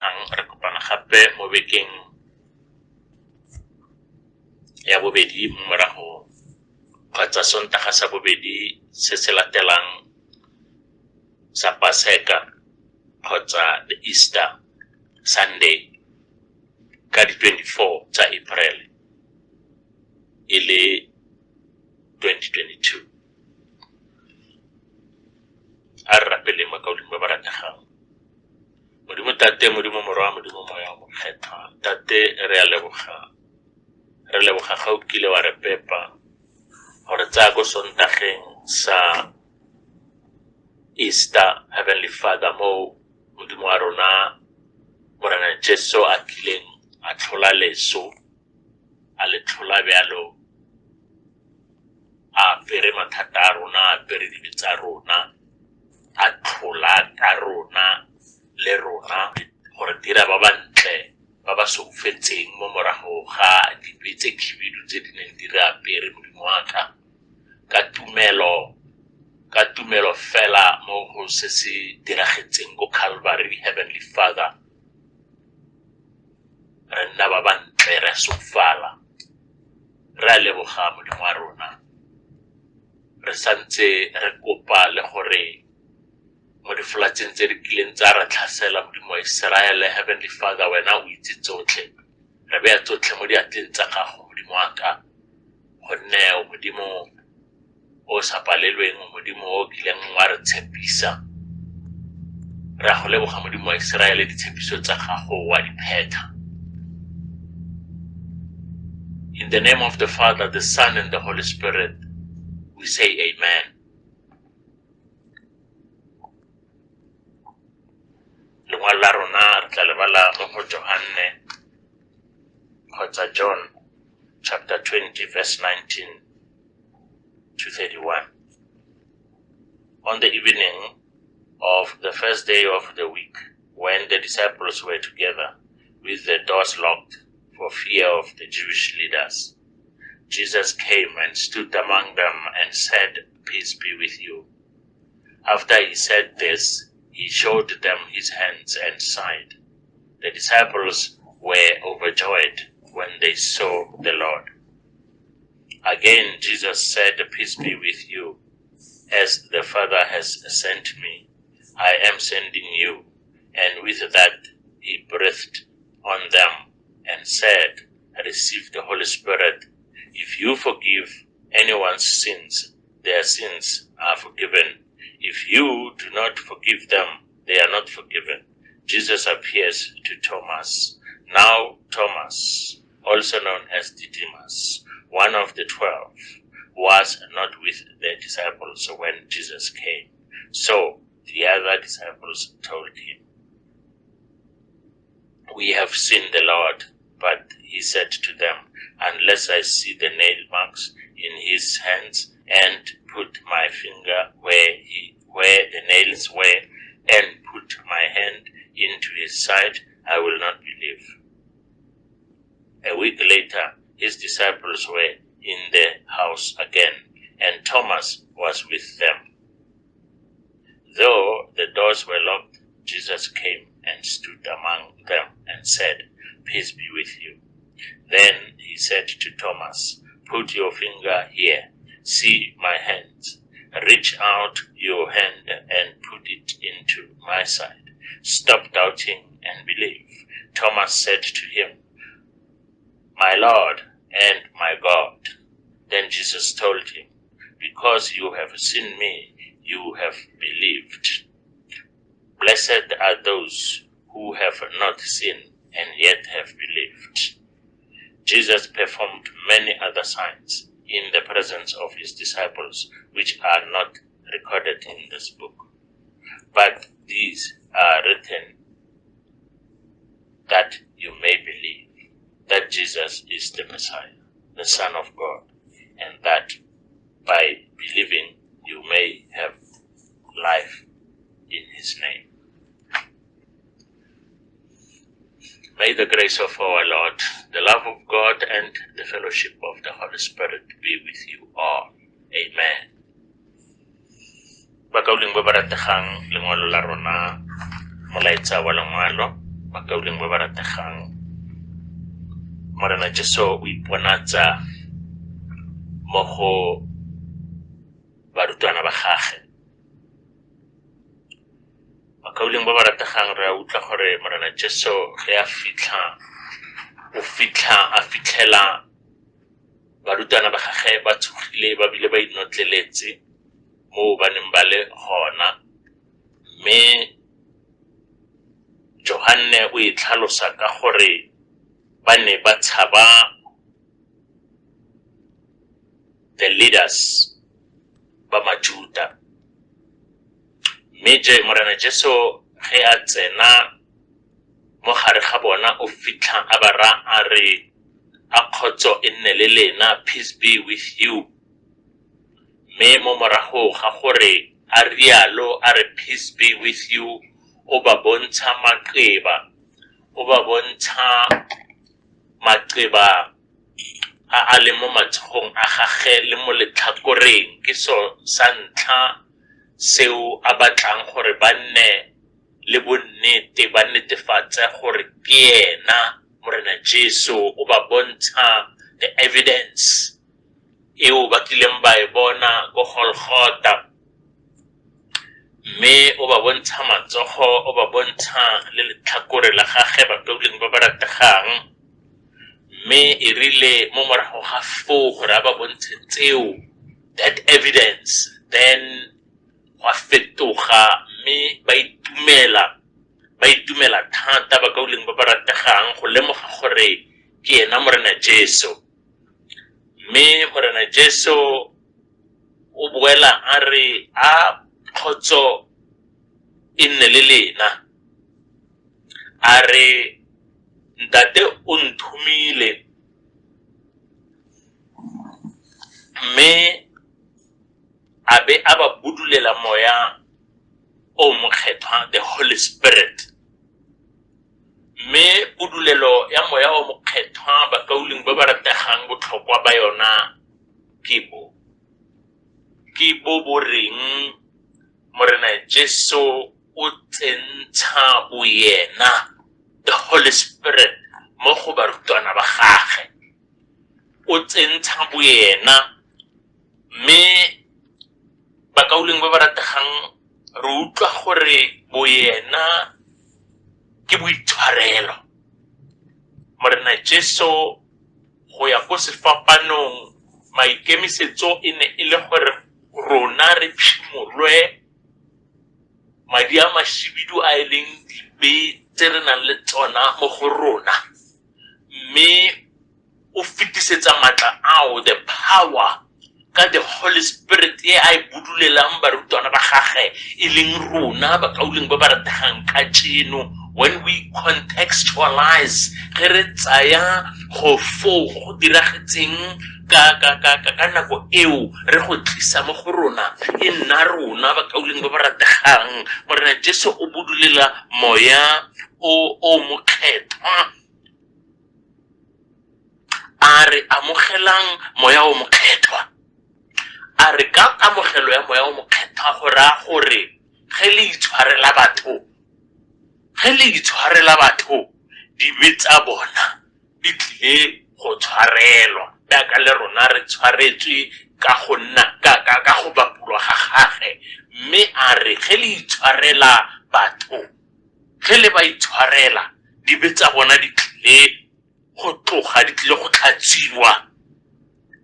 ang re kopana gape mo bekeng ya bobedi mo morago kgotsa sontaga sa bobedi se se latelang sa Paseka kgotsa the Easter Sunday ka di 24 tsa April e le 2022. A re rapeleng makaodimo ba ba rategang. Modimo tate, modimo morwa, modimo moya mo kgetha. Tate re a leboga. Re leboga ga o kile wa re pepa gore tsaya go sontageng sa Easter, Heavenly Father, mo modimo wa rona morena Jesu a kileng a tlhola leso a le tlhola bjalo a pere mathata a rona, a pere dibe tsa rona, a tlhola ka rona le rona gore dira ba bantle ba ba soufetseng mo morago ga dibe tse khibidu tse di neng di re apere modimo wa ka tumelo fela mo go se se diragetseng go Calvary. Heavenly Father, re nna ba bantle re sofala re a leboga modimo wa rona. Re santse re kopa le gore mo difolatseng tse di kileng tsa re tlhasela modimo wa Israele, Heavenly Father, wena o itse tsotlhe, re beya tsotlhe mo diatleng tsa gago modimo wa ka, gonne o modimo o sa palelweng, o modimo o kileng wa re tshepisa. Re a go leboga modimo wa Israele, ditshepiso tsa gago wa di phetha. In the name of the Father, the Son, and the Holy Spirit, we say amen. Lengwalo la rona re tla lebala mo go Johane kgotsa John chapter 20 verse 19 to 31. On the evening of the first day of the week, when the disciples were together with the doors locked for fear of the Jewish leaders, Jesus came and stood among them and said, "Peace be with you." After he said this, he showed them his hands and side. The disciples were overjoyed when they saw the Lord. Again, Jesus said, "Peace be with you. As the Father has sent me, I am sending you." And with that, he breathed on them and said, "Receive the Holy Spirit. If you forgive anyone's sins, their sins are forgiven. If you do not forgive them, they are not forgiven." Jesus appears to Thomas. Now Thomas, also known as Didymus, one of the 12, was not with the disciples when Jesus came. So the other disciples told him, "We have seen the Lord." But he said to them, "Unless I see the nail marks in his hands and put my finger where the nails were and put my hand into his side, I will not believe." A week later, his disciples were in the house again, and Thomas was with them. Though the doors were locked, Jesus came and stood among them and said, "Peace be with you." Then he said to Thomas, "Put your finger here. See my hands. Reach out your hand and put it into my side. Stop doubting and believe." Thomas said to him, "My Lord and my God." Then Jesus told him, "Because you have seen me, you have believed. Blessed are those who have not seen and yet have believed." Jesus performed many other signs in the presence of his disciples, which are not recorded in this book. But these are written that you may believe that Jesus is the Messiah, the Son of God, and that by believing you may have life in his name. May the grace of our Lord, the love of God, and the fellowship of the Holy Spirit be with you all. Amen. Bakauling ba barategang lengwalo la rona, molaetsa wa lengwalo Makauleng ba ba rategang, Morena Jesu o iponatsa mo go barutwana ba gagwe. Makauleng ba ba rategang re a utlwa gore Morena Jesu ge a fitlhela barutwana ba gagwe ba tshogile ba bile ba inotleletse mo ba neng ba le gona, mme Johanne o itlhalosa ka gore ba ne ba tshaba the leaders ba Majuda. Mme Morena Jesu ge a tsena mo gare ga bona o fitlha a bara a re a khotso e nne le lena, peace be with you. Mme mo morago ga gore a rialo a re peace be with you, o ba bontsha maqeba a le mo matshogong a gagwe le mo letlhakoreng. Ke so sa ntlha seo a batlang gore ba nne le bonnete, ba netefatse gore ke yena Morena Jesu. O ba bontsha the evidence eo ba tlileng ba e bona go Golgotha, mme o ba bontsha matsogo, o ba bontsha le letlhakore la gagwe bakauleng ba ba rategang. Mme e rile mo morago ga foo gore a ba bontshe tseo, that evidence, then wa fetoga mme ba itumela thata bakauleng ba ba rategang go lemoga gore ke yena Morena Jesu. Mme Morena Jesu o boela a re a khotso e nne le lena, a re ntate o nthumile, mme a be a ba budulela moya o mokgethwa, the Holy Spirit. Mme budulelo ya moya o mokgethwa bakauleng ba ba rategang botlhokwa ba yona ke bo reng Morena Jesu o tsentsha boyena, the Holy Spirit, mo go barutwana ba gagwe. O tsentsha boyena, mme bakauleng ba ba rategang re utlwa gore boyena ke boitshwarelo. Morena Jesu go ya go sefapanong maikemisetso e ne e le gore rona re phimolwe madi a mashibidu a e leng dibe tse re nang le tsona mo go rona, mme o fetisetsa matla ao, the power, ka the Holy Spirit e a e budulelang barutwana ba gagwe e leng rona bakauleng ba ba rategang ka tseno. When we contextualize, ge re tsaya go diragetseng ka nako eo re go tlisa mo go rona, e nna rona bakauleng ba ba rategang. Morena Jesu o budulela moya o mokgethwa, a re amogelang moya o mokgethwa, a re ka amogelo ya moya o mokgethwa go raya gore ge le itshwarela batho dibe tsa bona di tlile go tshwarelwa, jaaka le rona re tshwaretswe ka go bapulwa ga gagwe. Mme a re ge le itshwarela batho, ge le ba itshwarela dibe tsa bona di tlile go tloga, di tlile go tlhatsiwa,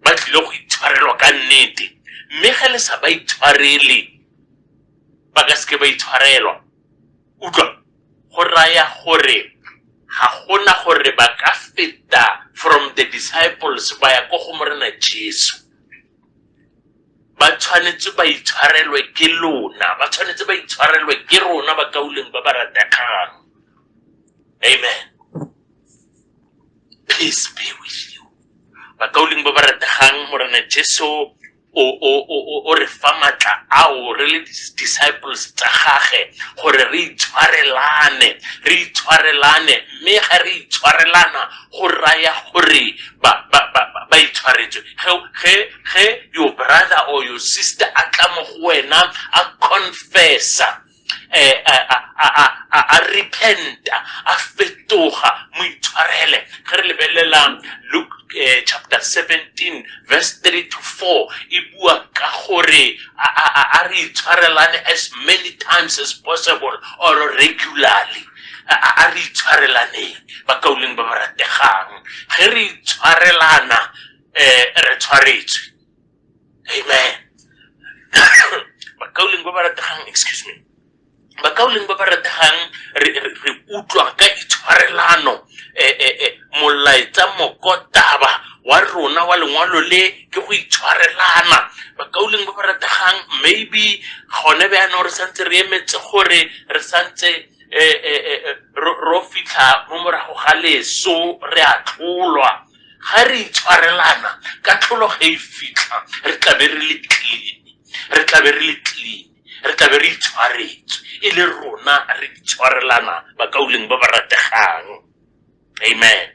ba tlile go itshwarelwa ka nnete. Mme ge le sa ba itshwarele ba ka seke ba itshwarelwa, utlwa go raya gore ga gona gore ba ka feta from the disciples ba ya ko go Morena Jesu. Ba tshwanetse ba itshwarelwe ke lona, ba tshwanetse ba itshwarelwe ke rona bakauleng ba ba rategang. Amen. Peace be with you. Bakauleng ba ba rategang, Morena Jesu o re fa matla ao re le disciples tsa gagwe gore re itshwarelane, mme ga re itshwarelana go raya gore ba itshwaretswe. Ge your brother or your sister a tla mo go wena a confessa a repenta, a fetoga, mo itshwarele. Ge re lebelela Luke chapter 17 verse 3 to 4, e bua ka gore a re itshwarelane as many times as possible or regularly. A re itshwarelane ba kauleng ba ba rategang. Ge re itshwarelana re tshwaretswe. Amen. Bakauleng ba ba rategang, excuse me. Bakauleng ba ba rategang re utlwa ka itshwarelano molaetsa mokotaba wa rona wa lengwalo le ke go itshwarelana. Bakauleng ba ba rategang maybe gone beano re santse re emetse gore re santse ro fitlha mo morago ga leso re a tlolwa. Ga re itshwarelana ka tlholo ge e fitlha re tlabe re le clean, re tlabe re le clean, re tlabe re itshwaretswe e le rona re itshwarelana bakauleng ba ba rategang. Amen.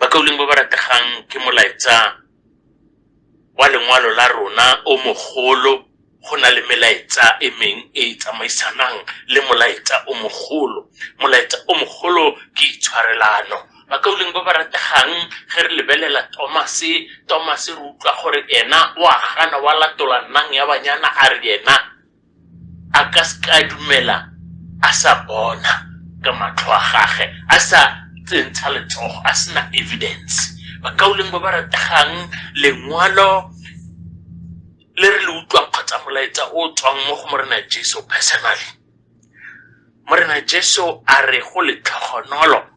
Bakauleng ba ba rategang ke molaetsa wa lengwalo la rona o mogolo. Go na le melaetsa e meng e tsamaisanang le molaetsa o mogolo. Molaetsa o mogolo ke itshwarelano. Bakauleng ba ba rategang ge re lebelela Thomas re utlwa gore ena wa gana wa latola nang ya banyana a re ena a ka ska dumela a sa bona ka matlho a gage, a sa tsentsha letsogo, a sena evidence. Bakauleng ba ba rategang lengwalo le re le utlwang kgotsa molaetsa o tswang mo go morena Jesu personally. Morena Jesu a re go le tlhogonolo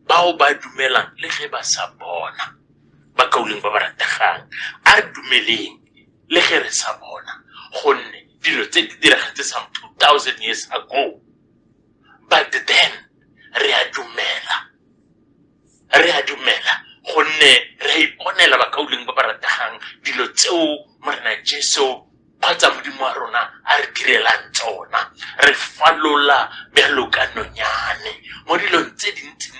bao ba dumelang le ge ba sa bona. Bakauleng ba ba rategang a re dumeleng le ge re sa bona, gonne dilo tse di diragetse some 2000 years ago. But then re a dumela gonne re iponela bakauleng ba ba rategang dilo tseo morena Jesu kgotsa modimo wa rona a re direlang tsona. Re falola bjalo ka nonyane mo dilong tse dintsi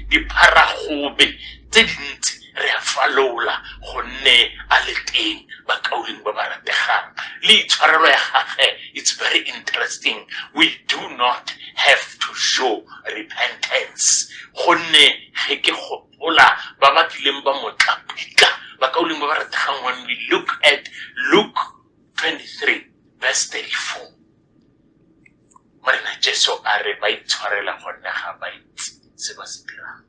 dipharagobe tse dintsi re a falola gonne a le teng bakauleng ba ba rategang. Le itshwarelo ya gage, it's very interesting. We do not have to show repentance gonne ge ke gopola ba ba tlileng ba motlapika bakauleng ba ba rategang. When we look at Luke 23 verse 34, morena Jesu a re ba itshwarela gonne ga ba itse se ba se dirang,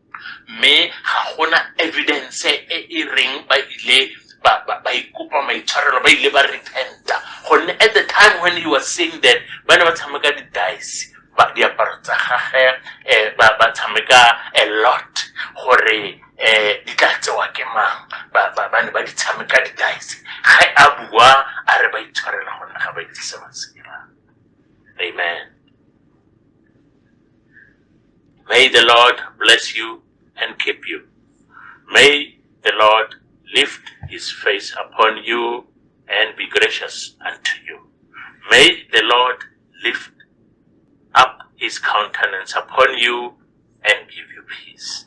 mme ga gona evidence e reng ba ile ba ikopa maitshwarelo, ba ile ba repenta. Gonne at the time when he was saying that ba ne ba tshameka di-dice, diaparo tsa gage ba tshameka a lot gore di tla tsewa ke mang. Ba ne ba di tshameka di-dice. Ge a bua a re ba itshwarela gonne ga ba itse se ba se dirang. Amen. May the Lord bless you and keep you. May the Lord lift his face upon you and be gracious unto you. May the Lord lift up his countenance upon you and give you peace.